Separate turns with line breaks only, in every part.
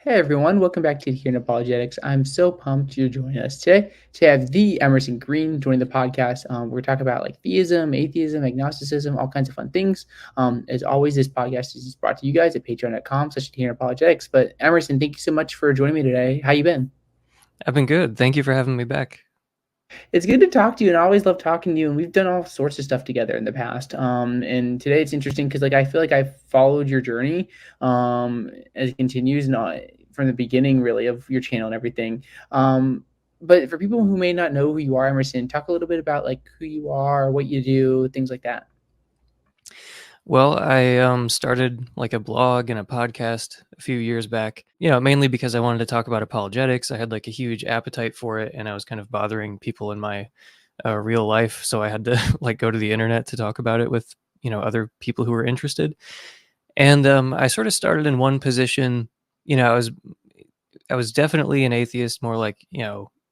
Hey everyone, welcome back to Here in Apologetics. I'm so pumped you're joining us today. Today I have the Emerson Green joining the podcast. We're talking about like theism, atheism, agnosticism, all kinds of fun things. As always, this podcast is brought to you guys at patreon.com/Here in Apologetics. But Emerson, thank you so much for joining me today. How you been?
I've been good. Thank you for having me back.
It's good to talk to you, and I always love talking to you. And we've done all sorts of stuff together in the past. And today it's interesting because like I feel like I've followed your journey as it continues, not from the beginning really of your channel and everything. But for people who may not know who you are, Emerson, talk a little bit about like who you are, what you do, things like that.
Well, I started like a blog and a podcast a few years back, mainly because I wanted to talk about apologetics. I had like a huge appetite for it, and I was kind of bothering people in my real life. So I had to like go to the internet to talk about it with, other people who were interested. And I sort of started in one position. I was definitely an atheist, more like,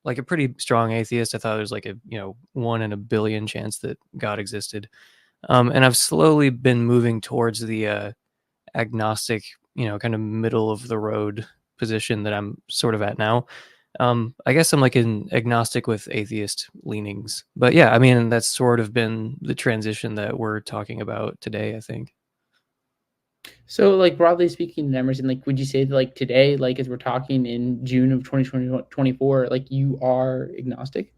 like a pretty strong atheist. I thought there was like a, 1 in a billion chance that God existed. And I've slowly been moving towards the agnostic, kind of middle of the road position that I'm sort of at now. I guess I'm like an agnostic with atheist leanings. But yeah, I mean, that's sort of been the transition that we're talking about today, I think.
So like broadly speaking, Emerson, like would you say that like today, like as we're talking in June of 2024, like you are agnostic?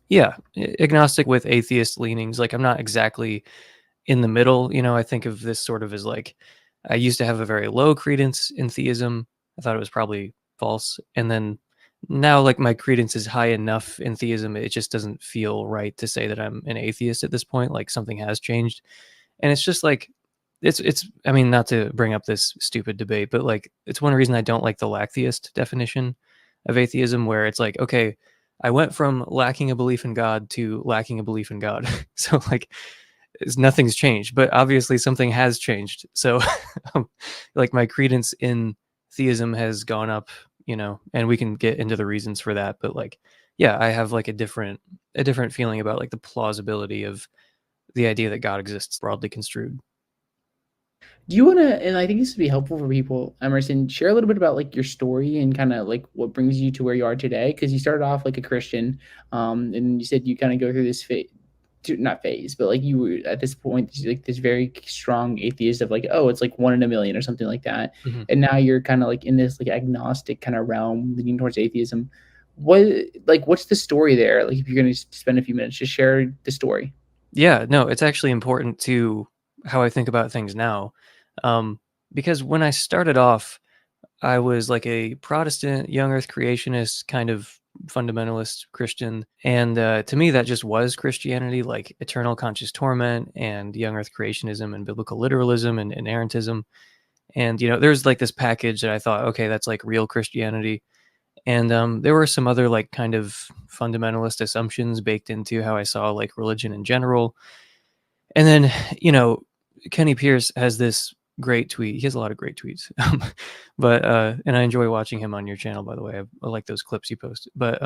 Yeah, agnostic with atheist leanings. Like I'm not exactly in the middle. I think of this sort of as like I used to have a very low credence in theism. I thought it was probably false. And then now like my credence is high enough in theism, it just doesn't feel right to say that I'm an atheist at this point. Like something has changed. And it's just like it's I mean, not to bring up this stupid debate, but like it's one reason I don't like the lacktheist definition of atheism, where it's like, okay, I went from lacking a belief in God to lacking a belief in God. So like nothing's changed, but obviously something has changed. So like my credence in theism has gone up, and we can get into the reasons for that. But like, yeah, I have like a different feeling about like the plausibility of the idea that God exists broadly construed.
Do you want to, and I think this would be helpful for people, Emerson, share a little bit about like your story and kind of like what brings you to where you are today? Because you started off like a Christian, and you said you kind of go through this phase, not phase, but like you were at this point, like this very strong atheist of like, oh, it's like 1 in a million or something like that.
Mhm.
And now you're kind of like in this like agnostic kind of realm leaning towards atheism. What, like, what's the story there? Like, if you're going to spend a few minutes, just share the story.
Yeah, no, it's actually important to how I think about things now. Because when I started off, I was like a Protestant, young earth creationist, kind of fundamentalist Christian. And to me, that just was Christianity, like eternal conscious torment and young earth creationism and biblical literalism and inerrantism. And, there's like this package that I thought, okay, that's like real Christianity. And there were some other like kind of fundamentalist assumptions baked into how I saw like religion in general. And then, Kenny Pierce has this great tweet. He has a lot of great tweets. But and I enjoy watching him on your channel, by the way. I like those clips you post. But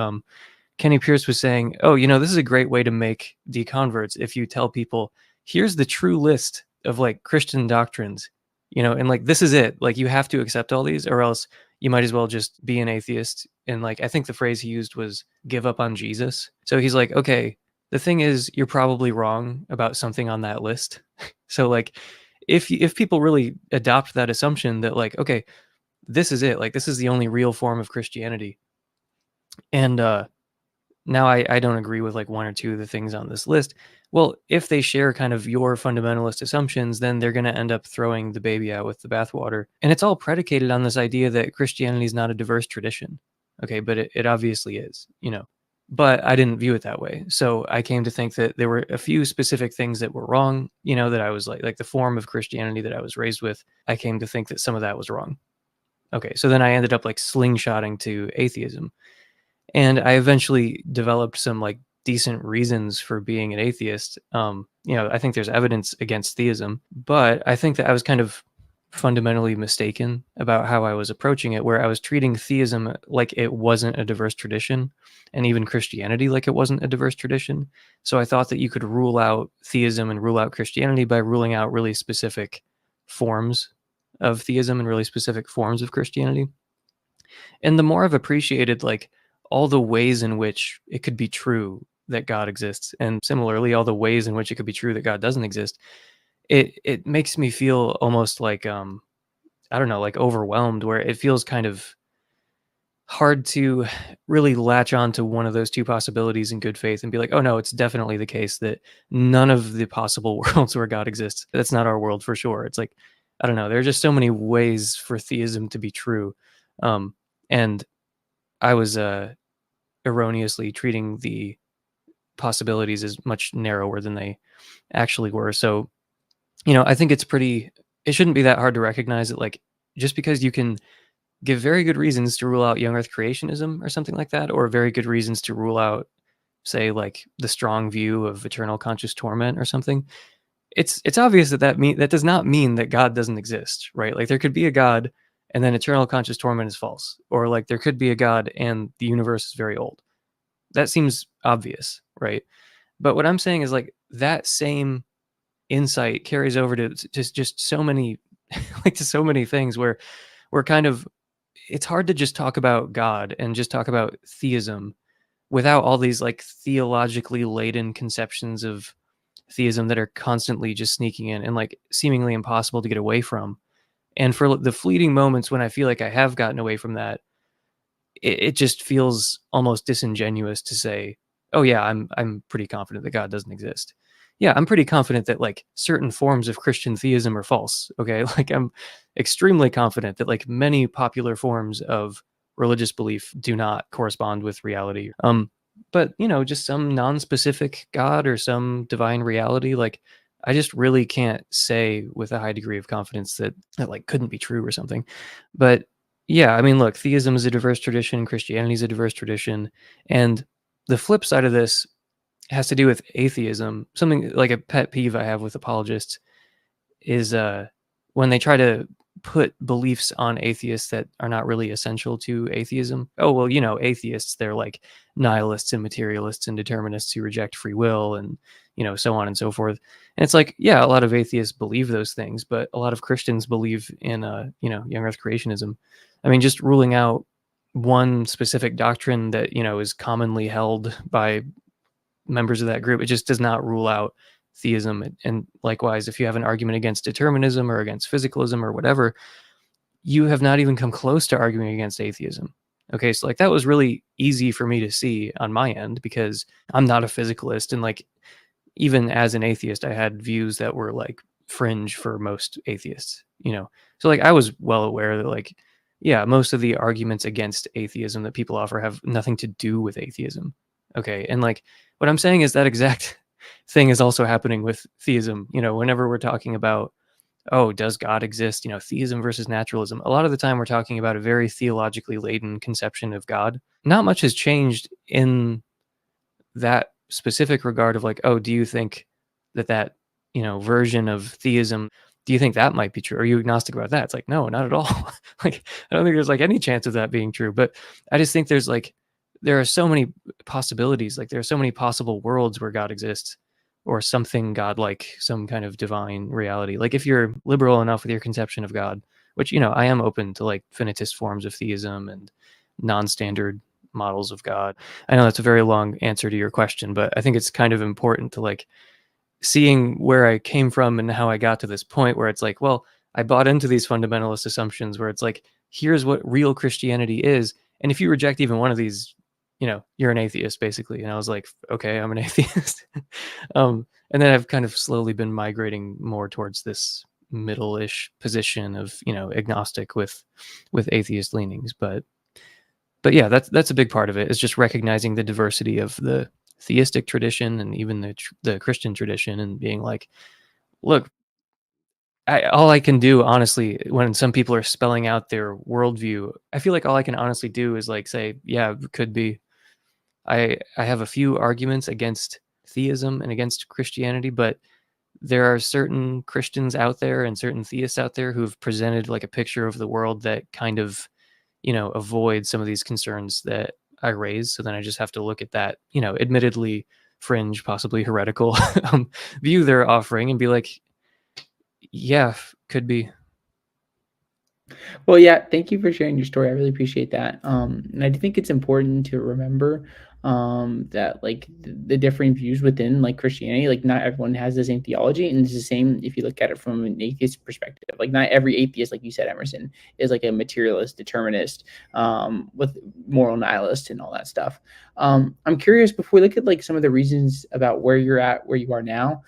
Kenny Pierce was saying, oh, this is a great way to make deconverts if you tell people, here's the true list of like Christian doctrines, and like this is it. Like you have to accept all these, or else you might as well just be an atheist. And like I think the phrase he used was give up on Jesus. So he's like, okay, the thing is, you're probably wrong about something on that list. So like if people really adopt that assumption that like, okay, this is it, like this is the only real form of Christianity, and now I don't agree with like one or two of the things on this list. Well, if they share kind of your fundamentalist assumptions, then they're going to end up throwing the baby out with the bathwater. And it's all predicated on this idea that Christianity is not a diverse tradition. Okay, but it obviously is, But I didn't view it that way. So I came to think that there were a few specific things that were wrong, that I was like the form of Christianity that I was raised with. I came to think that some of that was wrong. Okay, so then I ended up like slingshotting to atheism. And I eventually developed some like decent reasons for being an atheist. I think there's evidence against theism, but I think that I was kind of fundamentally mistaken about how I was approaching it, where I was treating theism like it wasn't a diverse tradition, and even Christianity like it wasn't a diverse tradition. So I thought that you could rule out theism and rule out Christianity by ruling out really specific forms of theism and really specific forms of Christianity. And the more I've appreciated like all the ways in which it could be true that God exists, and similarly all the ways in which it could be true that God doesn't exist, it makes me feel almost like I don't know, like overwhelmed, where it feels kind of hard to really latch on to one of those two possibilities in good faith and be like, oh no, it's definitely the case that none of the possible worlds where God exists, that's not our world for sure. It's like, I don't know, there are just so many ways for theism to be true. And I was erroneously treating the possibilities as much narrower than they actually were. So, I think it shouldn't be that hard to recognize that, like, just because you can give very good reasons to rule out young earth creationism or something like that, or very good reasons to rule out, say, like the strong view of eternal conscious torment or something, it's obvious that does not mean that God doesn't exist, right? Like there could be a God and then eternal conscious torment is false, or like there could be a God and the universe is very old. That seems obvious, right? But what I'm saying is like that same insight carries over to just so many like to so many things where we're kind of, it's hard to just talk about God and just talk about theism without all these like theologically laden conceptions of theism that are constantly just sneaking in and like seemingly impossible to get away from. And for the fleeting moments when I feel like I have gotten away from that, it just feels almost disingenuous to say, "Oh yeah, I'm pretty confident that God doesn't exist." Yeah, I'm pretty confident that like certain forms of Christian theism are false. Okay, like I'm extremely confident that like many popular forms of religious belief do not correspond with reality. But just some non-specific God or some divine reality, like I just really can't say with a high degree of confidence that that like couldn't be true or something. But yeah, I mean, look, theism is a diverse tradition, Christianity is a diverse tradition, and the flip side of this has to do with atheism. Something like a pet peeve I have with apologists is when they try to put beliefs on atheists that are not really essential to atheism. Oh, well, atheists, they're like nihilists and materialists and determinists who reject free will and, so on and so forth. And it's like, yeah, a lot of atheists believe those things, but a lot of Christians believe in, young earth creationism. I mean, just ruling out one specific doctrine that, is commonly held by members of that group, it just does not rule out theism. And likewise, if you have an argument against determinism or against physicalism or whatever, you have not even come close to arguing against atheism. Okay, so like that was really easy for me to see on my end because I'm not a physicalist, and like even as an atheist, I had views that were like fringe for most atheists. So like I was well aware that like, yeah, most of the arguments against atheism that people offer have nothing to do with atheism. Okay, and like what I'm saying is that exact thing is also happening with theism. Whenever we're talking about, oh, does God exist? Theism versus naturalism. A lot of the time we're talking about a very theologically laden conception of God. Not much has changed in that specific regard of like, oh, do you think that version of theism, do you think that might be true? Are you agnostic about that? It's like, no, not at all. Like, I don't think there's like any chance of that being true. But I just think there are so many possibilities. Like there are so many possible worlds where God exists or something godlike, some kind of divine reality. Like if you're liberal enough with your conception of God, which, I am open to like finitist forms of theism and non-standard models of God. I know that's a very long answer to your question, but I think it's kind of important to like seeing where I came from and how I got to this point where it's like, well, I bought into these fundamentalist assumptions where it's like, here's what real Christianity is. And if you reject even one of these, you're an atheist basically. And I was like, okay, I'm an atheist. And then I've kind of slowly been migrating more towards this middle-ish position of, agnostic with atheist leanings. But yeah, that's a big part of it, is just recognizing the diversity of the theistic tradition and even the Christian tradition, and being like, look, all I can do honestly, when some people are spelling out their worldview, I feel like all I can honestly do is like say, yeah, it could be. I have a few arguments against theism and against Christianity, but there are certain Christians out there and certain theists out there who've presented like a picture of the world that kind of avoid some of these concerns that I raise. So then I just have to look at that, admittedly fringe, possibly heretical view they're offering and be like, yeah, could be.
Well, yeah, thank you for sharing your story. I really appreciate that. And I do think it's important to remember that like the differing views within like Christianity, like not everyone has the same theology, and it's the same if you look at it from an atheist perspective. Like not every atheist, like you said, Emerson, is like a materialist, determinist, with moral nihilist and all that stuff. I'm curious before we look at like some of the reasons about where you're at, where you are now.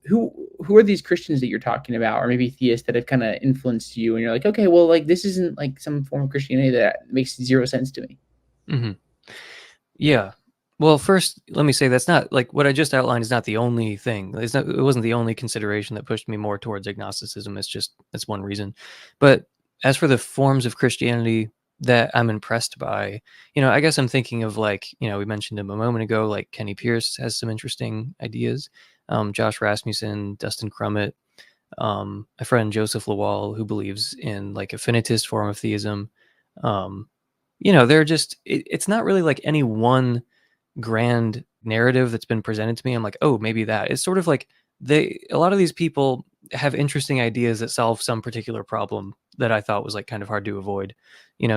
Who are these Christians that you're talking about, or maybe theists that have kind of influenced you, and you're like, okay, well, like this isn't like some form of Christianity that makes zero sense to me.
Hmm. Yeah. Well, first, let me say that's not like what I just outlined is not the only thing. It wasn't the only consideration that pushed me more towards agnosticism. That's one reason. But as for the forms of Christianity that I'm impressed by, I guess I'm thinking of like, we mentioned him a moment ago, like Kenny Pierce has some interesting ideas. Josh Rasmussen, Dustin Crummett, a friend Joseph Lawal, who believes in like a finitist form of theism. Um, they're just it's not really like any one grand narrative that's been presented to me. I'm like, oh, maybe that. It's sort of like a lot of these people have interesting ideas that solve some particular problem that I thought was like kind of hard to avoid.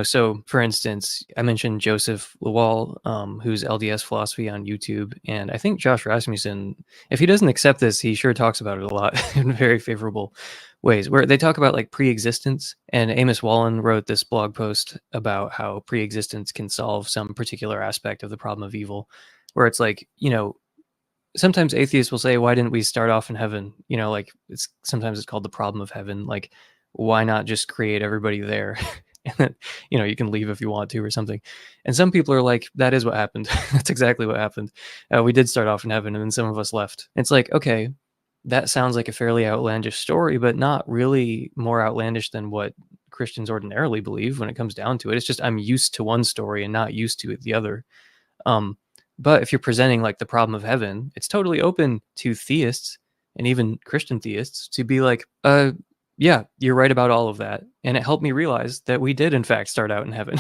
So for instance, I mentioned Joseph Lawal, who's LDS philosophy on YouTube, and I think Josh Rasmussen, if he doesn't accept this, he sure talks about it a lot in very favorable ways, where they talk about like pre-existence. And Amos Wallen wrote this blog post about how pre-existence can solve some particular aspect of the problem of evil, where it's like, sometimes atheists will say, why didn't we start off in heaven? Like sometimes it's called the problem of heaven. Like, why not just create everybody there? And then, you can leave if you want to or something. And some people are like, that is what happened. That's exactly what happened. We did start off in heaven and then some of us left. It's like, okay, that sounds like a fairly outlandish story, but not really more outlandish than what Christians ordinarily believe when it comes down to it. It's just I'm used to one story and not used to the other. Um, but if you're presenting like the problem of heaven, it's totally open to theists and even Christian theists to be like, yeah, you're right about all of that. And it helped me realize that we did in fact start out in heaven,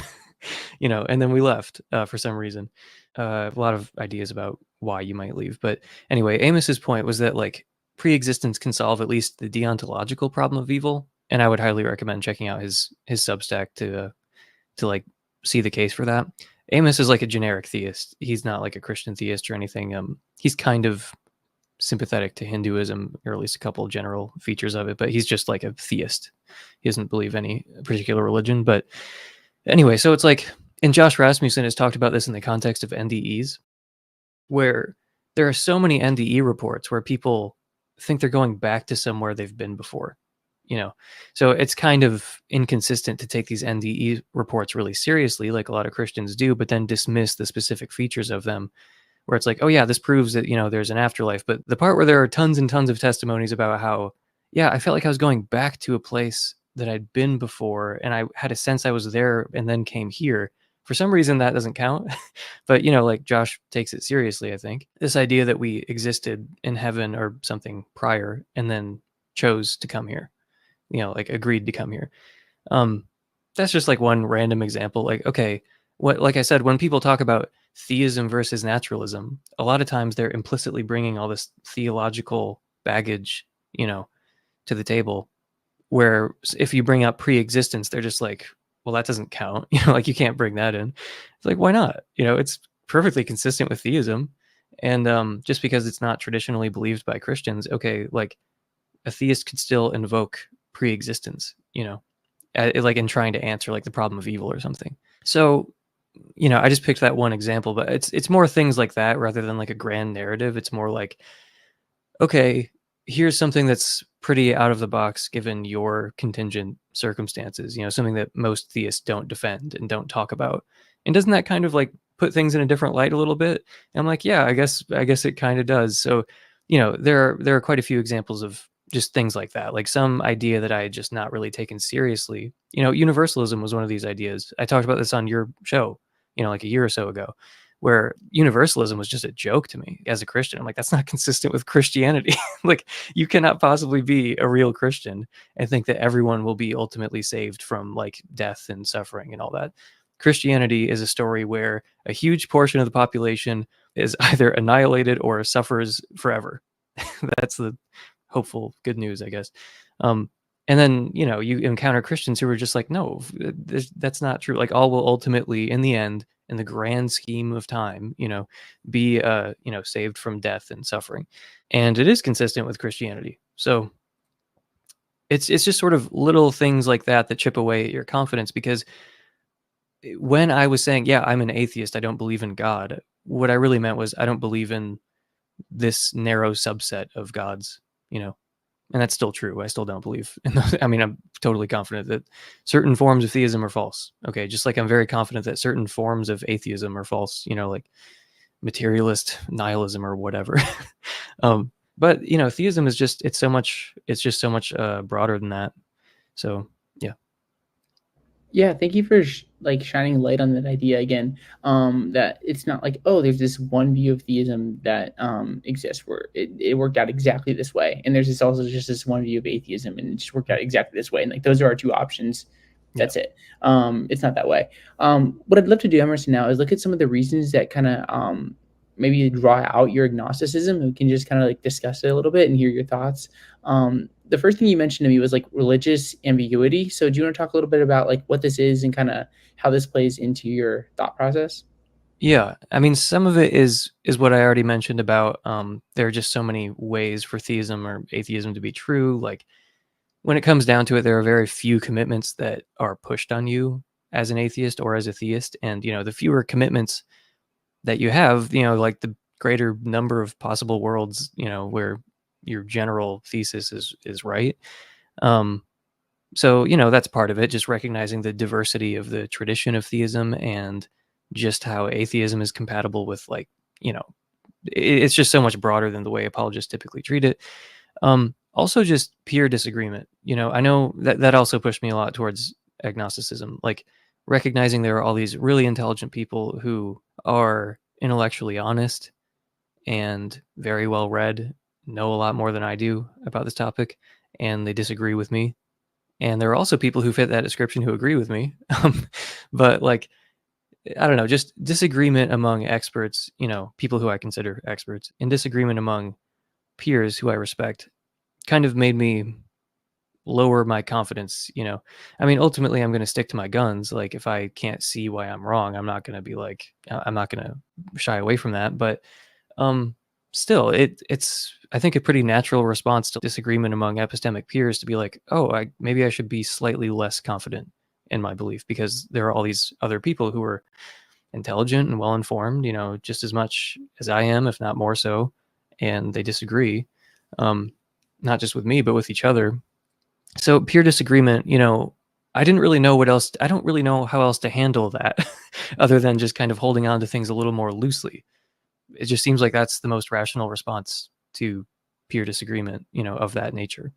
and then we left for some reason. A lot of ideas about why you might leave. But anyway, Amos's point was that like pre-existence can solve at least the deontological problem of evil. And I would highly recommend checking out his Substack to like see the case for that. Amos is like a generic theist. He's not like a Christian theist or anything. He's kind of sympathetic to Hinduism, or at least a couple of general features of it, but he's just like a theist. He doesn't believe any particular religion. But anyway, so it's like, and Josh Rasmussen has talked about this in the context of NDEs, where there are so many NDE reports where people think they're going back to somewhere they've been before. So it's kind of inconsistent to take these NDE reports really seriously, like a lot of Christians do, but then dismiss the specific features of them, where it's like, oh yeah, this proves that, there's an afterlife. But the part where there are tons and tons of testimonies about how, yeah, I felt like I was going back to a place that I'd been before, and I had a sense I was there and then came here. For some reason, that doesn't count. But, like Josh takes it seriously, I think. This idea that we existed in heaven or something prior and then chose to come here, like agreed to come here. That's just like one random example. Like, okay, like I said, when people talk about theism versus naturalism, a lot of times they're implicitly bringing all this theological baggage, to the table, where if you bring up pre-existence, they're just like, well, that doesn't count. Like you can't bring that in. It's like, why not? It's perfectly consistent with theism. And just because it's not traditionally believed by Christians, okay, like a theist could still invoke pre-existence, like in trying to answer like the problem of evil or something. So, I just picked that one example, but it's more things like that rather than like a grand narrative. It's more like, okay, here's something that's pretty out of the box given your contingent circumstances, something that most theists don't defend and don't talk about. And doesn't that kind of like put things in a different light a little bit? And I'm like, yeah, I guess it kind of does. So, there are quite a few examples of just things like that, like some idea that I had just not really taken seriously. Universalism was one of these ideas. I talked about this on your show, like a year or so ago, where universalism was just a joke to me as a Christian. I'm like, that's not consistent with Christianity. Like, you cannot possibly be a real Christian and think that everyone will be ultimately saved from like death and suffering and all that. Christianity is a story where a huge portion of the population is either annihilated or suffers forever. That's the hopeful good news, I guess. And then, you encounter Christians who are just like, no, that's not true. Like, all will ultimately, in the end, in the grand scheme of time, be, saved from death and suffering. And it is consistent with Christianity. So it's just sort of little things like that chip away at your confidence, because when I was saying, yeah, I'm an atheist, I don't believe in God, what I really meant was I don't believe in this narrow subset of gods, and that's still true. I still don't believe in those. I mean, I'm totally confident that certain forms of theism are false. Okay, just like I'm very confident that certain forms of atheism are false, like materialist nihilism or whatever. But theism is just it's just so much broader than that. So yeah.
Yeah, thank you for shining light on that idea again. That it's not like, oh, there's this one view of theism that exists where it worked out exactly this way, and there's this also just this one view of atheism and it just worked out exactly this way, and like those are our two options.
Yeah.
That's it. It's not that way. What I'd love to do, Emerson, now is look at some of the reasons that kind of maybe draw out your agnosticism, and we can just kind of like discuss it a little bit and hear your thoughts. The first thing you mentioned to me was like religious ambiguity. So do you want to talk a little bit about like what this is and kind of how this plays into your thought process?
Yeah, I mean, some of it is what I already mentioned about there are just so many ways for theism or atheism to be true. Like, when it comes down to it, there are very few commitments that are pushed on you as an atheist or as a theist, and the fewer commitments that you have, like the greater number of possible worlds, where your general thesis is right. Um, so that's part of it, just recognizing the diversity of the tradition of theism, and just how atheism is compatible with, like, it's just so much broader than the way apologists typically treat it. Also just pure disagreement. I know that also pushed me a lot towards agnosticism, like recognizing there are all these really intelligent people who are intellectually honest and very well read, know a lot more than I do about this topic, and they disagree with me. And there are also people who fit that description who agree with me. But, like, I don't know, just disagreement among experts, people who I consider experts, and disagreement among peers who I respect, kind of made me lower my confidence. I mean, ultimately I'm going to stick to my guns. Like, if I can't see why I'm wrong, I'm not going to be like, I'm not going to shy away from that. But um still, it's I think a pretty natural response to disagreement among epistemic peers to be like, oh, maybe I should be slightly less confident in my belief, because there are all these other people who are intelligent and well informed, just as much as I am, if not more so, and they disagree, not just with me but with each other. So pure disagreement, I didn't really know what else. I don't really know how else to handle that other than just kind of holding on to things a little more loosely. It just seems like that's the most rational response to pure disagreement, of that nature.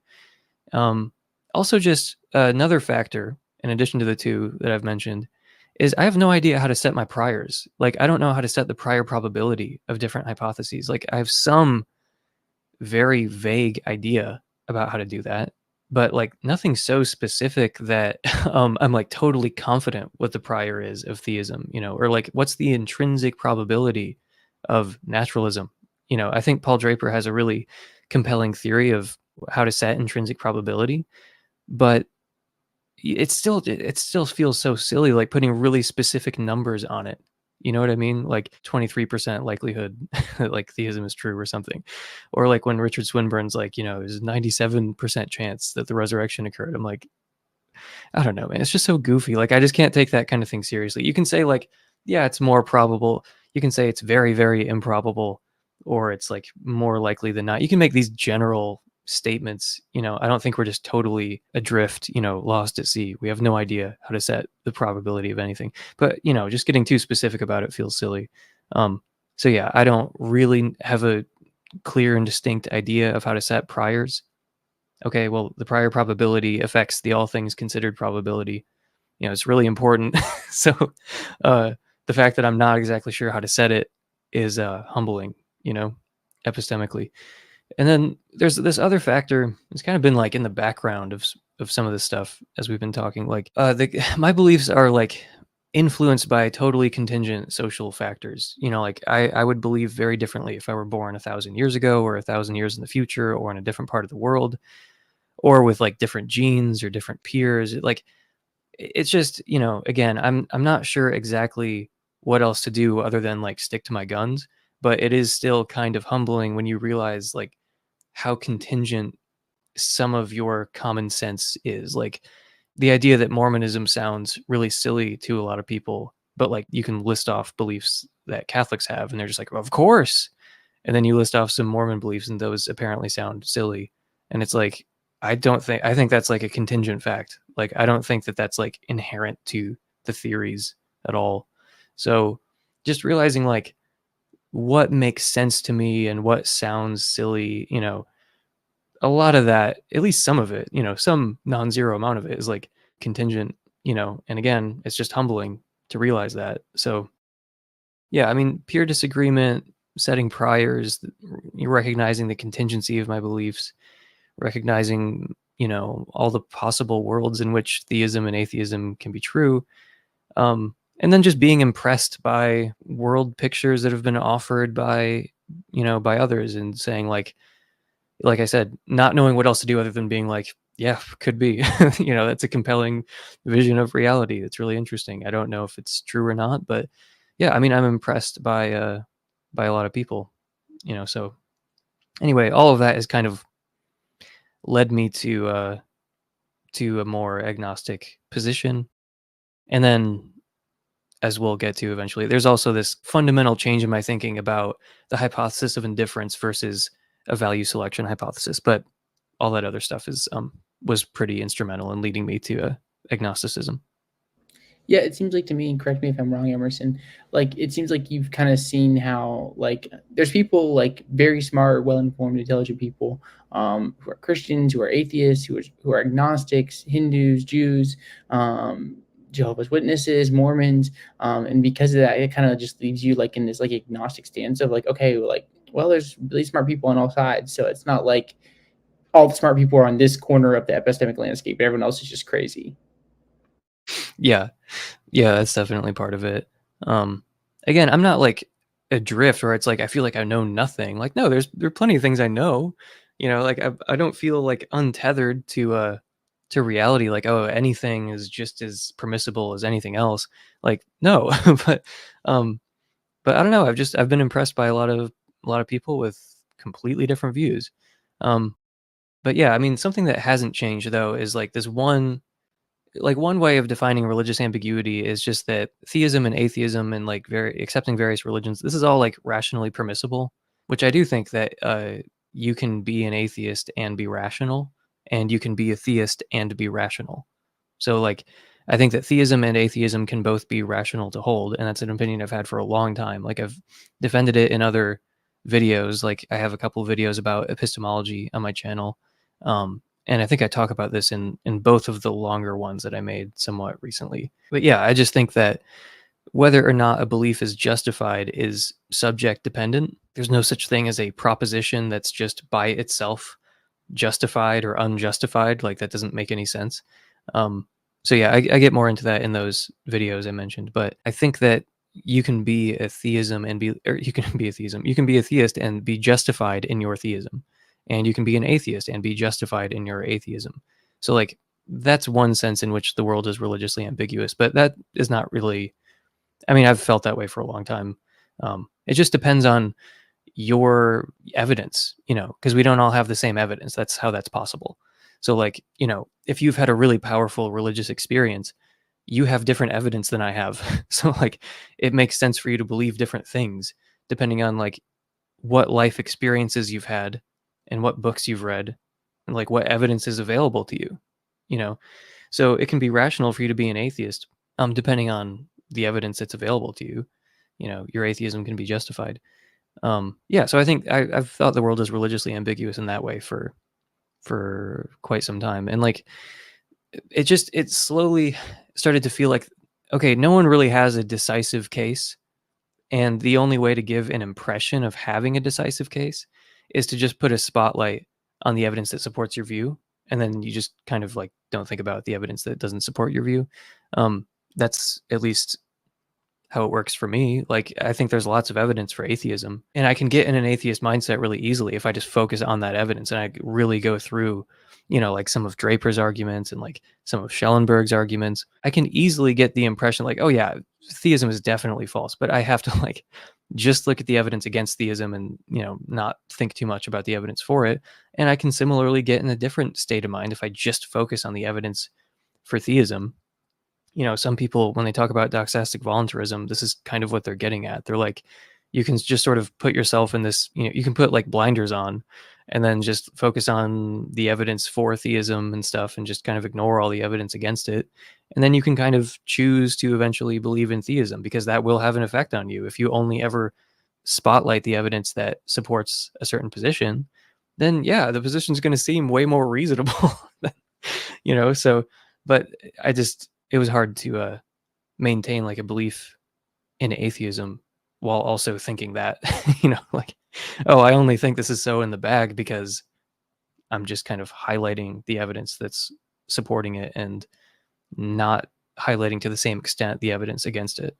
Um, Also, just another factor, in addition to the two that I've mentioned, is I have no idea how to set my priors. Like, I don't know how to set the prior probability of different hypotheses. Like, I have some very vague idea about how to do that, but like nothing so specific that I'm like totally confident what the prior is of theism, or like what's the intrinsic probability of naturalism. I think Paul Draper has a really compelling theory of how to set intrinsic probability, but it still feels so silly, like putting really specific numbers on it. You know what I mean? Like 23% likelihood that like theism is true or something. Or like when Richard Swinburne's like, there's a 97% chance that the resurrection occurred. I'm like, I don't know, man. It's just so goofy. Like, I just can't take that kind of thing seriously. You can say like, yeah, it's more probable. You can say it's very, very improbable, or it's like more likely than not. You can make these general statements. I don't think we're just totally adrift, lost at sea. We have no idea how to set the probability of anything. But, just getting too specific about it feels silly. So yeah, I don't really have a clear and distinct idea of how to set priors. Okay, well, the prior probability affects the all things considered probability. It's really important. So the fact that I'm not exactly sure how to set it is humbling, epistemically. And then there's this other factor. It's kind of been like in the background of some of this stuff as we've been talking. Like, my beliefs are like influenced by totally contingent social factors. Like I would believe very differently if I were born 1,000 years ago, or 1,000 years in the future, or in a different part of the world, or with like different genes or different peers. Like it's just, you know, again, I'm not sure exactly what else to do other than like stick to my guns, but it is still kind of humbling when you realize like how contingent some of your common sense is. Like the idea that Mormonism sounds really silly to a lot of people, but like you can list off beliefs that Catholics have and they're just like, of course. And then you list off some Mormon beliefs and those apparently sound silly. And it's like, I think that's like a contingent fact. Like, I don't think that that's like inherent to the theories at all. So just realizing like what makes sense to me and what sounds silly, you know, a lot of that, at least some of it, you know, some non-zero amount of it is like contingent, you know, and again, it's just humbling to realize that. So yeah, I mean, pure disagreement, setting priors, you're recognizing the contingency of my beliefs, recognizing, you know, all the possible worlds in which theism and atheism can be true. And then just being impressed by world pictures that have been offered by, you know, by others and saying like I said, not knowing what else to do other than being like, yeah, could be, you know, that's a compelling vision of reality. It's really interesting. I don't know if it's true or not, but yeah, I mean, I'm impressed by a lot of people, you know, so anyway, all of that has kind of led me to a more agnostic position. And then as we'll get to eventually, there's also this fundamental change in my thinking about the hypothesis of indifference versus a value selection hypothesis. But all that other stuff is was pretty instrumental in leading me to agnosticism.
Yeah, it seems like to me, and correct me if I'm wrong, Emerson, like it seems like you've kind of seen how like there's people like very smart, well-informed, intelligent people who are Christians, who are atheists, who are agnostics, Hindus, Jews, Jehovah's Witnesses, Mormons, and because of that, it kind of just leaves you like in this like agnostic stance of like, okay, like well, there's really smart people on all sides, so it's not like all the smart people are on this corner of the epistemic landscape, everyone else is just crazy.
Yeah, yeah, that's definitely part of it. Um, Again, I'm not like adrift where it's like I feel like I know nothing. Like no, there are plenty of things I know. You know, like I don't feel like untethered to reality. Like oh, anything is just as permissible as anything else. Like no, but um, but I don't know. I've been impressed by a lot of people with completely different views. Um, but yeah, I mean, something that hasn't changed though is like this one like one way of defining religious ambiguity is just that theism and atheism and like very accepting various religions, this is all like rationally permissible, which I do think that you can be an atheist and be rational, and you can be a theist and be rational. So like I think that theism and atheism can both be rational to hold, and that's an opinion I've had for a long time. Like I've defended it in other videos. Like I have a couple of videos about epistemology on my channel. And I think I talk about this in both of the longer ones that I made somewhat recently. But yeah, I just think that whether or not a belief is justified is subject dependent. There's no such thing as a proposition that's just by itself justified or unjustified. Like that doesn't make any sense. Um, so yeah, I get more into that in those videos I mentioned. But I think that you can be a theism and be, or you can be a theism. You can be a theist and be justified in your theism, and you can be an atheist and be justified in your atheism. So like that's one sense in which the world is religiously ambiguous, but that is not really. I mean, I've felt that way for a long time. It just depends on your evidence, you know, because we don't all have the same evidence. That's how that's possible. So, like, you know, if you've had a really powerful religious experience, you have different evidence than I have. So, like, it makes sense for you to believe different things depending on like what life experiences you've had and what books you've read and like what evidence is available to you, you know. So it can be rational for you to be an atheist, depending on the evidence that's available to you. You know, your atheism can be justified. Yeah, so I think I've thought the world is religiously ambiguous in that way for quite some time, and like it slowly started to feel like okay, no one really has a decisive case, and the only way to give an impression of having a decisive case is to just put a spotlight on the evidence that supports your view, and then you just kind of like don't think about the evidence that doesn't support your view. That's at least how it works for me. Like, I think there's lots of evidence for atheism, and I can get in an atheist mindset really easily if I just focus on that evidence and I really go through, like some of Draper's arguments and like some of Schellenberg's arguments. I can easily get the impression like, oh yeah, theism is definitely false, but I have to like just look at the evidence against theism and, not think too much about the evidence for it. And I can similarly get in a different state of mind if I just focus on the evidence for theism. Some people, when they talk about doxastic voluntarism, this is kind of what they're getting at. They're like, you can just sort of put yourself in this, you can put like blinders on and then just focus on the evidence for theism and stuff and just kind of ignore all the evidence against it. And then you can kind of choose to eventually believe in theism, because that will have an effect on you. If you only ever spotlight the evidence that supports a certain position, then yeah, the position is going to seem way more reasonable. So, but it was hard to maintain like a belief in atheism while also thinking that, like, oh, I only think this is so in the bag because I'm just kind of highlighting the evidence that's supporting it and not highlighting to the same extent the evidence against it.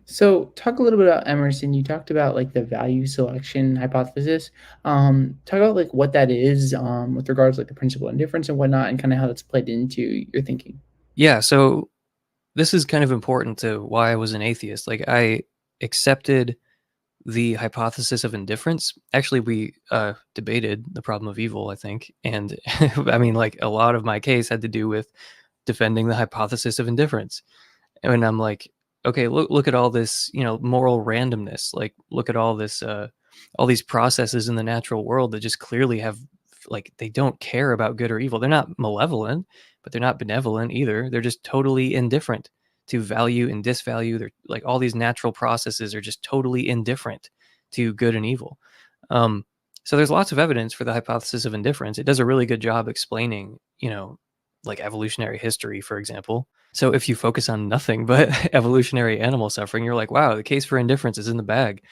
So talk a little bit about Emerson. You talked about like the value selection hypothesis. Talk about like what that is, with regards to like the principle of indifference and whatnot, and kind of how that's played into your thinking.
Yeah, so this is kind of important to why I was an atheist. Like, I accepted the hypothesis of indifference. Actually, we debated the problem of evil, I think. And I mean, like, a lot of my case had to do with defending the hypothesis of indifference. And I'm like, okay, look at all this, moral randomness. Like, look at all this, all these processes in the natural world that just clearly have, like, they don't care about good or evil. They're not malevolent, but they're not benevolent either. They're just totally indifferent to value and disvalue. They're like, all these natural processes are just totally indifferent to good and evil. So there's lots of evidence for the hypothesis of indifference. It does a really good job explaining, like evolutionary history, for example. So if you focus on nothing but evolutionary animal suffering, you're like, wow, the case for indifference is in the bag.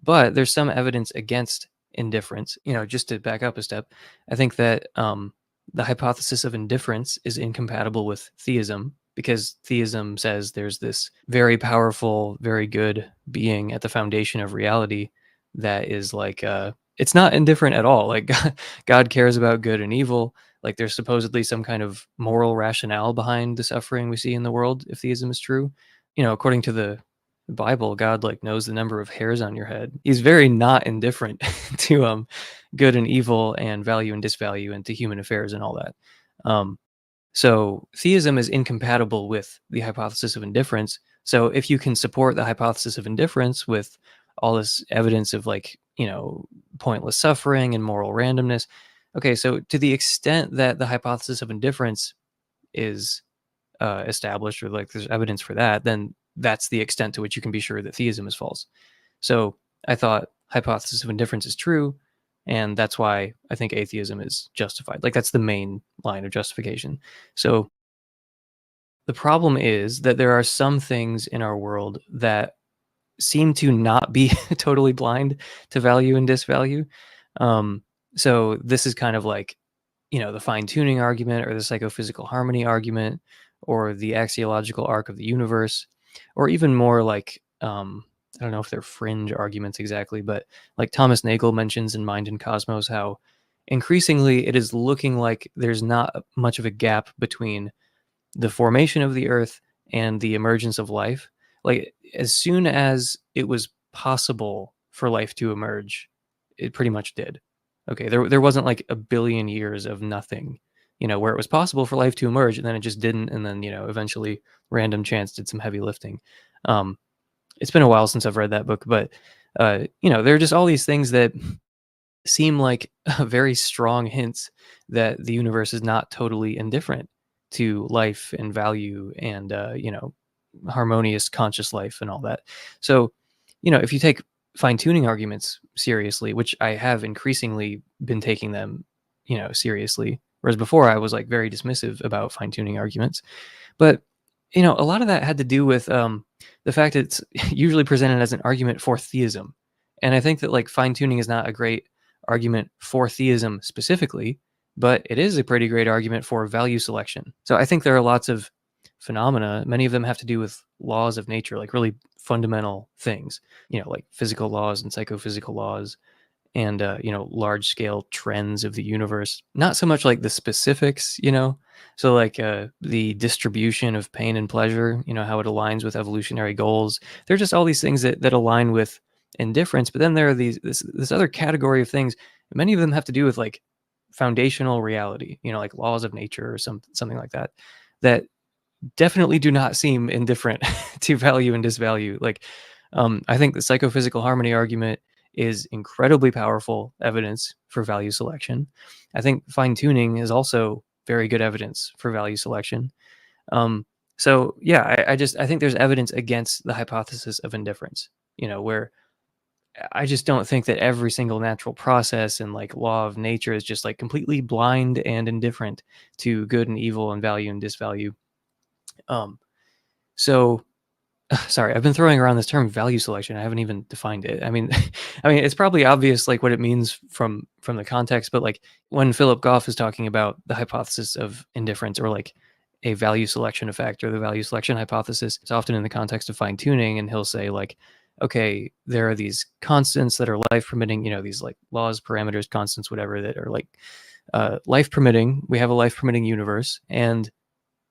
But there's some evidence against indifference. Just to back up a step, I think that the hypothesis of indifference is incompatible with theism, because theism says there's this very powerful, very good being at the foundation of reality that is like, it's not indifferent at all. Like, God cares about good and evil. Like, there's supposedly some kind of moral rationale behind the suffering we see in the world if theism is true. According to the Bible, God like knows the number of hairs on your head. He's very not indifferent to good and evil and value and disvalue and to human affairs and all that. So theism is incompatible with the hypothesis of indifference. So if you can support the hypothesis of indifference with all this evidence of like, pointless suffering and moral randomness, okay, so to the extent that the hypothesis of indifference is established, or like there's evidence for that, then that's the extent to which you can be sure that theism is false. So I thought hypothesis of indifference is true, and that's why I think atheism is justified. Like, that's the main line of justification. So the problem is that there are some things in our world that seem to not be totally blind to value and disvalue. So this is kind of like, the fine-tuning argument, or the psychophysical harmony argument, or the axiological arc of the universe, or even more like, I don't know if they're fringe arguments exactly, but like Thomas Nagel mentions in Mind and Cosmos, how increasingly it is looking like there's not much of a gap between the formation of the Earth and the emergence of life. Like, as soon as it was possible for life to emerge, it pretty much did. Okay, there wasn't like a billion years of nothing, where it was possible for life to emerge and then it just didn't, and then, eventually random chance did some heavy lifting. It's been a while since I've read that book, but there are just all these things that seem like very strong hints that the universe is not totally indifferent to life and value and harmonious conscious life and all that. So, if you take fine-tuning arguments seriously, which I have increasingly been taking them, seriously, whereas before I was like very dismissive about fine-tuning arguments. But a lot of that had to do with the fact that it's usually presented as an argument for theism. And I think that like fine-tuning is not a great argument for theism specifically, but it is a pretty great argument for value selection. So I think there are lots of phenomena, many of them have to do with laws of nature, like really fundamental things, like physical laws and psychophysical laws, and large scale trends of the universe. Not so much like the specifics, so like the distribution of pain and pleasure, how it aligns with evolutionary goals. There are just all these things that align with indifference. But then there are this other category of things. Many of them have to do with like foundational reality, like laws of nature or something like that, that definitely do not seem indifferent to value and disvalue. Like I think the psychophysical harmony argument is incredibly powerful evidence for value selection. I think fine tuning is also very good evidence for value selection. So yeah, I think there's evidence against the hypothesis of indifference, where I just don't think that every single natural process and like law of nature is just like completely blind and indifferent to good and evil and value and disvalue. So sorry, I've been throwing around this term value selection. I haven't even defined it. I mean, it's probably obvious like what it means from the context, but like when Philip Goff is talking about the hypothesis of indifference or like a value selection effect or the value selection hypothesis, it's often in the context of fine tuning, and he'll say like, okay, there are these constants that are life permitting, these like laws, parameters, constants, whatever, that are like life permitting. We have a life permitting universe, and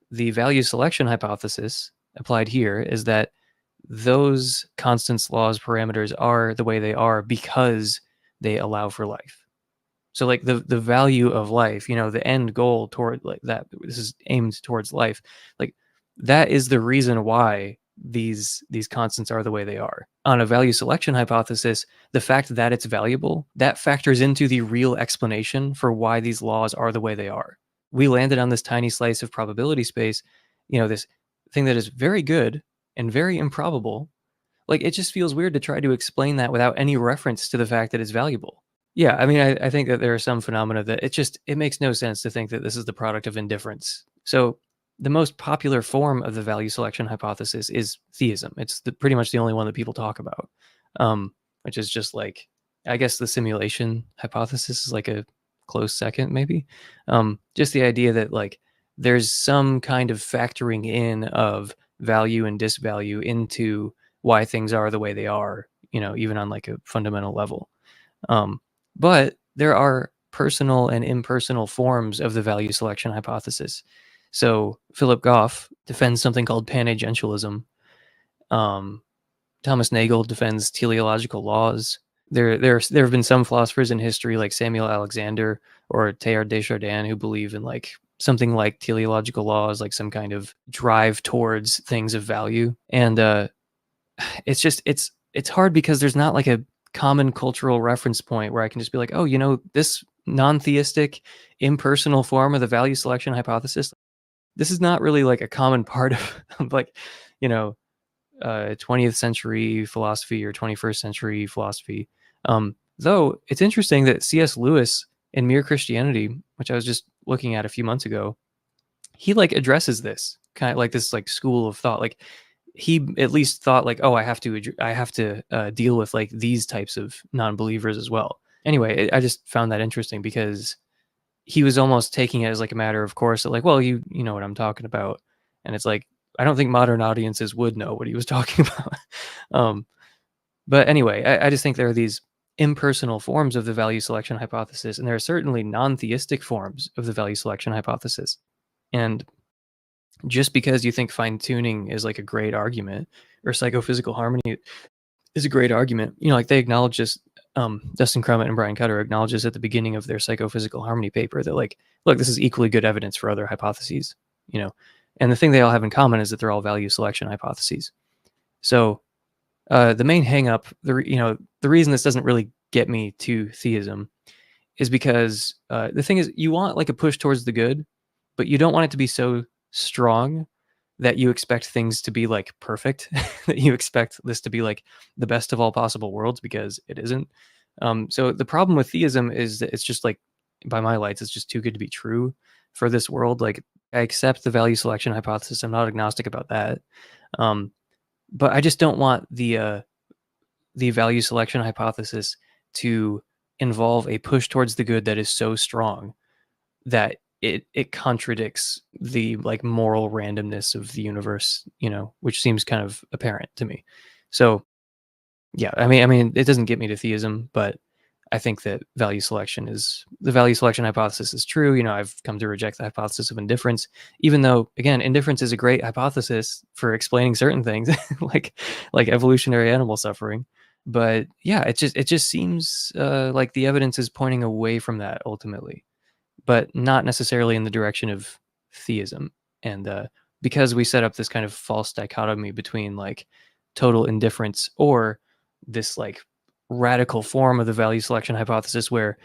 the value selection hypothesis applied here is that those constants, laws, parameters are the way they are because they allow for life. So like the value of life, the end goal toward like that, this is aimed towards life, like that is the reason why these constants are the way they are. On a value selection hypothesis, the fact that it's valuable, that factors into the real explanation for why these laws are the way they are. We landed on this tiny slice of probability space, this thing that is very good and very improbable. Like it just feels weird to try to explain that without any reference to the fact that it's valuable. Yeah, I mean, I think that there are some phenomena that it makes no sense to think that this is the product of indifference. So the most popular form of the value selection hypothesis is theism. It's pretty much the only one that people talk about, which is just like, I guess the simulation hypothesis is like a close second, maybe. Just the idea that like there's some kind of factoring in of value and disvalue into why things are the way they are, even on like a fundamental level. But there are personal and impersonal forms of the value selection hypothesis. So Philip Goff defends something called panagentialism. Thomas Nagel defends teleological laws. There have been some philosophers in history like Samuel Alexander or Teilhard de Chardin who believe in like something like teleological laws, like some kind of drive towards things of value. And it's hard because there's not like a common cultural reference point where I can just be like, oh, this non-theistic impersonal form of the value selection hypothesis, this is not really like a common part of like 20th century philosophy or 21st century philosophy. Though it's interesting that C.S. Lewis in Mere Christianity, which I was just looking at a few months ago, he like addresses this kind of like this like school of thought. Like he at least thought like, oh, I have to deal with like these types of non-believers as well. Anyway, I just found that interesting because he was almost taking it as like a matter of course that like, well, you know what I'm talking about. And it's like, I don't think modern audiences would know what he was talking about. But anyway, I just think there are these impersonal forms of the value selection hypothesis, and there are certainly non-theistic forms of the value selection hypothesis. And just because you think fine tuning is like a great argument or psychophysical harmony is a great argument, like they acknowledge this, Dustin Crummett and Brian Cutter acknowledges at the beginning of their psychophysical harmony paper that like, look, this is equally good evidence for other hypotheses, and the thing they all have in common is that they're all value selection hypotheses. So the main hang up, the reason this doesn't really get me to theism is because the thing is you want like a push towards the good, but you don't want it to be so strong that you expect things to be like perfect, that you expect this to be like the best of all possible worlds, because it isn't. So the problem with theism is that it's just like, by my lights, it's just too good to be true for this world. Like I accept the value selection hypothesis. I'm not agnostic about that. But I just don't want the value selection hypothesis to involve a push towards the good that is so strong that it contradicts the like moral randomness of the universe, which seems kind of apparent to me. So yeah, I mean, it doesn't get me to theism, but I think that the value selection hypothesis is true. I've come to reject the hypothesis of indifference, even though, again, indifference is a great hypothesis for explaining certain things, like evolutionary animal suffering. But yeah, it just seems like the evidence is pointing away from that ultimately, but not necessarily in the direction of theism. And because we set up this kind of false dichotomy between like total indifference or this like radical form of the value selection hypothesis where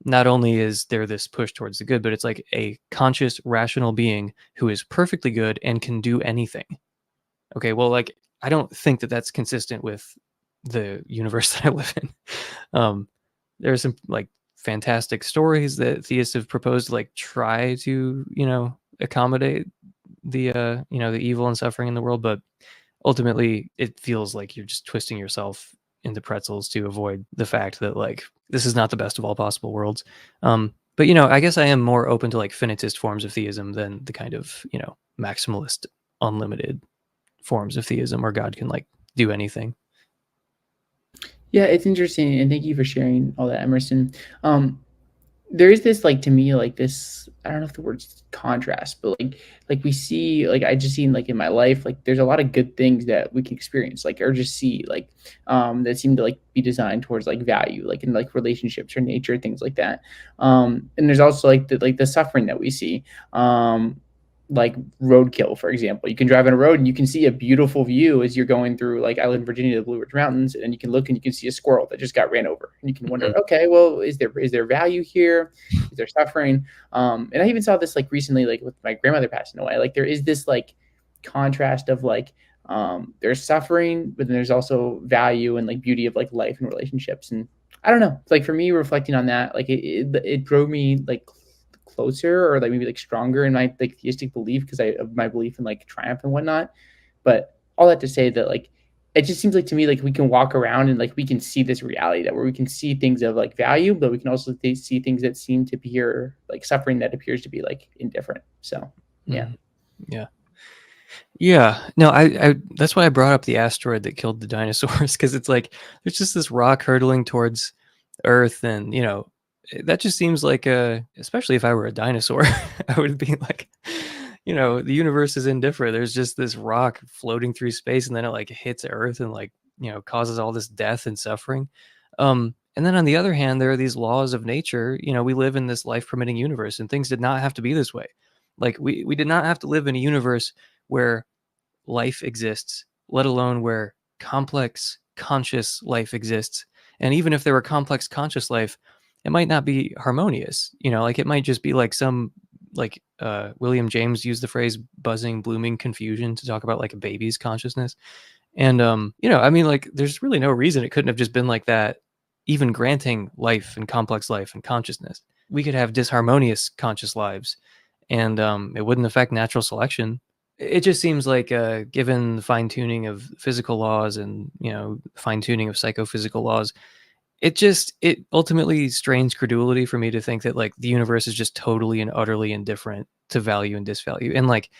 not only is there this push towards the good, but it's like a conscious, rational being who is perfectly good and can do anything. Okay, well, like, I don't think that that's consistent with the universe that I live in. There's some like fantastic stories that theists have proposed to like try to, accommodate the the evil and suffering in the world, but ultimately it feels like you're just twisting yourself into pretzels to avoid the fact that like this is not the best of all possible worlds. But I guess I am more open to like finitist forms of theism than the kind of maximalist unlimited forms of theism where God can like do anything.
Yeah, it's interesting, and thank you for sharing all that, Emerson. There is this, like, to me, like this, I don't know if the word's contrast, but like we see, like I just seen like in my life, like there's a lot of good things that we can experience, like or just see, like that seem to like be designed towards like value, like in like relationships or nature, things like that. And there's also like the suffering that we see. Like roadkill, for example. You can drive on a road and you can see a beautiful view as you're going through, like I live in Virginia, the Blue Ridge Mountains, and you can look and you can see a squirrel that just got ran over. And you can wonder,
Mhm.
okay, well, is there value here? Is there suffering? And I even saw this like recently, like with my grandmother passing away. Like there is this like contrast of like there's suffering, but then there's also value and like beauty of like life and relationships. And I don't know. It's like for me, reflecting on that, like it drove me like closer or like maybe like stronger in my like theistic belief because I of my belief in like triumph and whatnot. But all that to say that like it just seems like to me like we can walk around and like we can see this reality that where we can see things of like value, but we can also see things that seem to be here like suffering that appears to be like indifferent. So yeah.
Mhm. Yeah. Yeah. No, I that's why I brought up the asteroid that killed the dinosaurs, because it's like there's just this rock hurtling towards Earth, and that just seems like especially if I were a dinosaur, I would be like, the universe is indifferent. There's just this rock floating through space, and then it like hits Earth and like, causes all this death and suffering. And then on the other hand, there are these laws of nature. We live in this life permitting universe, and things did not have to be this way. Like we did not have to live in a universe where life exists, let alone where complex conscious life exists. And even if there were complex conscious life, it might not be harmonious. Like it might just be like some like William James used the phrase buzzing, blooming confusion to talk about like a baby's consciousness. And I mean, like there's really no reason it couldn't have just been like that, even granting life and complex life and consciousness. We could have disharmonious conscious lives, and it wouldn't affect natural selection. It just seems like, given the fine tuning of physical laws and fine tuning of psychophysical laws, it ultimately strains credulity for me to think that like the universe is just totally and utterly indifferent to value and disvalue, and like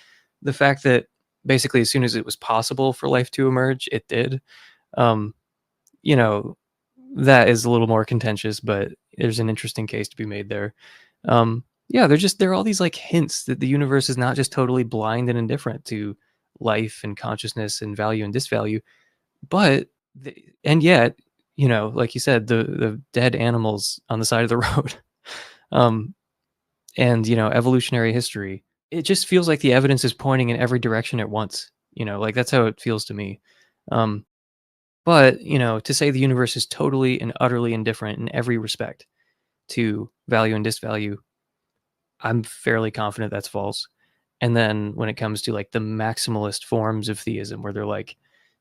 the fact that basically as soon as it was possible for life to emerge, it did. Um, you know, that is a little more contentious, but there's an interesting case to be made there. Yeah, there are all these like hints that the universe is not just totally blind and indifferent to life and consciousness and value and disvalue, but and yet, like you said, the dead animals on the side of the road, um, and evolutionary history. It just feels like the evidence is pointing in every direction at once. Like that's how it feels to me. Um, but to say the universe is totally and utterly indifferent in every respect to value and disvalue, I'm fairly confident that's false. And then when it comes to like the maximalist forms of theism, where they're like,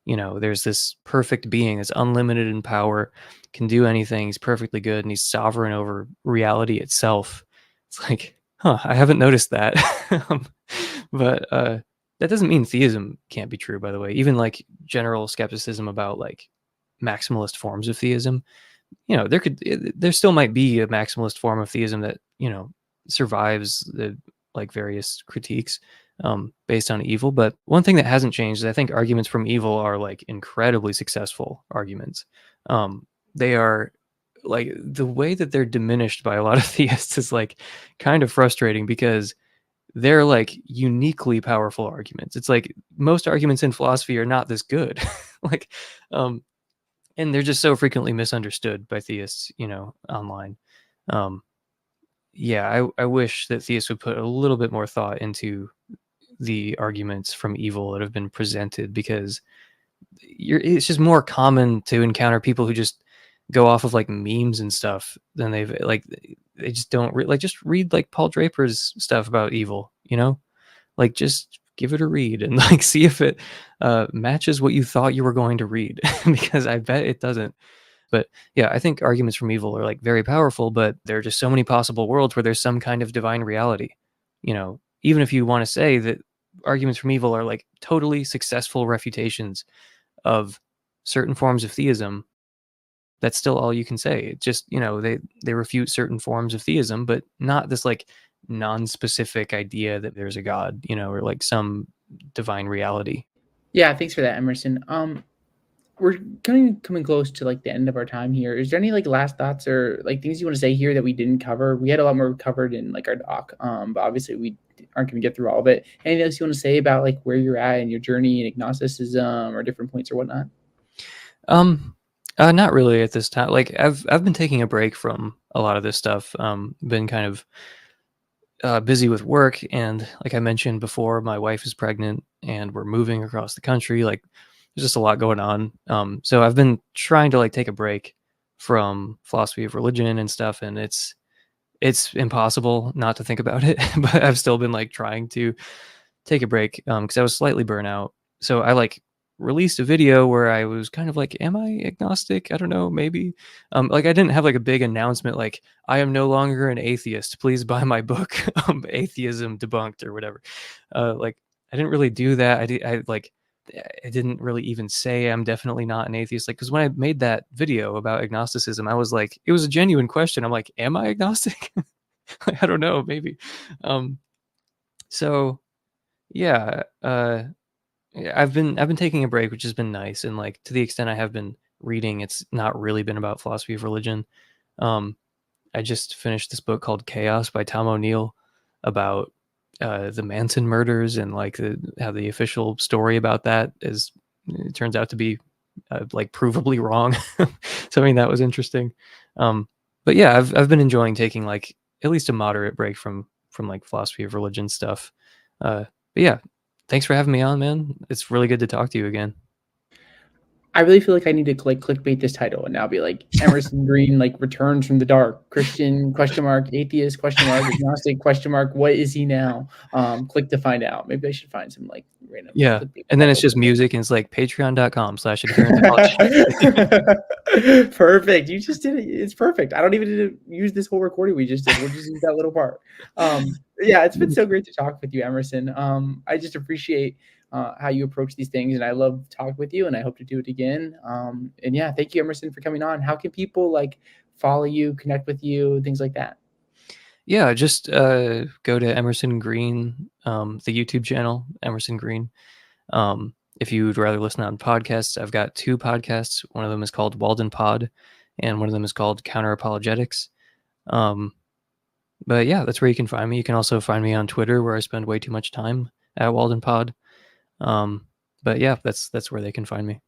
there's this perfect being that's unlimited in power, can do anything, he's perfectly good, and he's sovereign over reality itself. It's like, huh, I haven't noticed that. But that doesn't mean theism can't be true, by the way. Even like general skepticism about like maximalist forms of theism, there still might be a maximalist form of theism that, survives the like various critiques based on evil. But one thing that hasn't changed is I think arguments from evil are like incredibly successful arguments. They are like the way that they're diminished by a lot of theists is like kind of frustrating because they're like uniquely powerful arguments. It's like most arguments in philosophy are not this good. like and they're just so frequently misunderstood by theists, online. Yeah, I wish that theists would put a little bit more thought into the arguments from evil that have been presented, because it's just more common to encounter people who just go off of like memes and stuff than they just don't just read like Paul Draper's stuff about evil, like just give it a read and like see if it matches what you thought you were going to read because I bet it doesn't. But yeah, I think arguments from evil are like very powerful, but there are just so many possible worlds where there's some kind of divine reality. Even if you want to say that arguments from evil are like totally successful refutations of certain forms of theism, that's still all you can say. It's just, they refute certain forms of theism, but not this like non-specific idea that there's a God, or like some divine reality.
Yeah, thanks for that, Emerson. We're kind of coming close to like the end of our time here. Is there any like last thoughts or like things you want to say here that we didn't cover? We had a lot more covered in like our doc, but obviously we aren't going to get through all of it. Anything else you want to say about like where you're at in your journey in agnosticism or different points or whatnot?
Not really at this time. Like I've been taking a break from a lot of this stuff. Been kind of busy with work, and like I mentioned before, my wife is pregnant and we're moving across the country. Like there's just a lot going on. So I've been trying to like take a break from philosophy of religion and stuff, and it's impossible not to think about it. But I've still been like trying to take a break because I was slightly burnt out. So I like released a video where I was kind of like, am I agnostic? I don't know, maybe. Like I didn't have like a big announcement like, I am no longer an atheist, please buy my book, Atheism Debunked or whatever. Like I didn't really do that. I didn't really even say I'm definitely not an atheist. Like, because when I made that video about agnosticism, I was like, it was a genuine question. I'm like, am I agnostic? I don't know, maybe. So yeah, I've been taking a break, which has been nice, and like to the extent I have been reading, it's not really been about philosophy of religion. I just finished this book called Chaos by Tom O'Neill about the Manson murders and like how the official story about that is, it turns out to be like provably wrong. So I mean that was interesting. But yeah, I've been enjoying taking like at least a moderate break from like philosophy of religion stuff. But yeah, thanks for having me on, man. It's really good to talk to you again.
I really feel like I need to like clickbait this title and now be like Emerson Green like returns from the dark, Christian question mark, atheist question mark, agnostic question mark, what is he now? Click to find out. Maybe I should find some like random.
Yeah, and then it's just music, and it's like patreon.com/adherent.
Perfect. You just did it. It's perfect. I don't even need to use this whole recording we just did. We'll just use that little part. Yeah, it's been so great to talk with you, Emerson. I just appreciate how you approach these things, and I love talking with you, and I hope to do it again. And yeah, thank you, Emerson, for coming on. How can people like follow you, connect with you, things like that?
Yeah, just go to Emerson Green, the YouTube channel, Emerson Green. If you'd rather listen on podcasts, I've got 2 podcasts. One of them is called Walden Pod, and one of them is called Counter Apologetics. But yeah, that's where you can find me. You can also find me on Twitter, where I spend way too much time at Walden Pod. But yeah, that's where they can find me.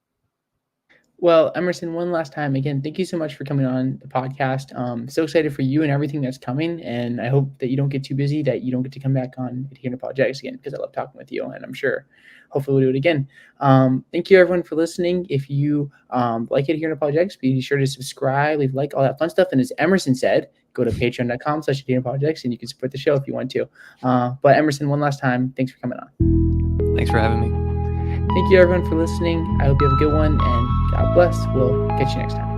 Well, Emerson, one last time, again, thank you so much for coming on the podcast. So excited for you and everything that's coming. And I hope that you don't get too busy, that you don't get to come back on Adherent Apologetics again, because I love talking with you. And I'm sure hopefully we'll do it again. Thank you, everyone, for listening. If you like Adherent Apologetics, be sure to subscribe, leave a like, all that fun stuff. And as Emerson said, go to patreon.com/Adherent Apologetics and you can support the show if you want to. But Emerson, one last time, thanks for coming on.
Thanks for having me.
Thank you, everyone, for listening. I hope you have a good one, and God bless. We'll catch you next time.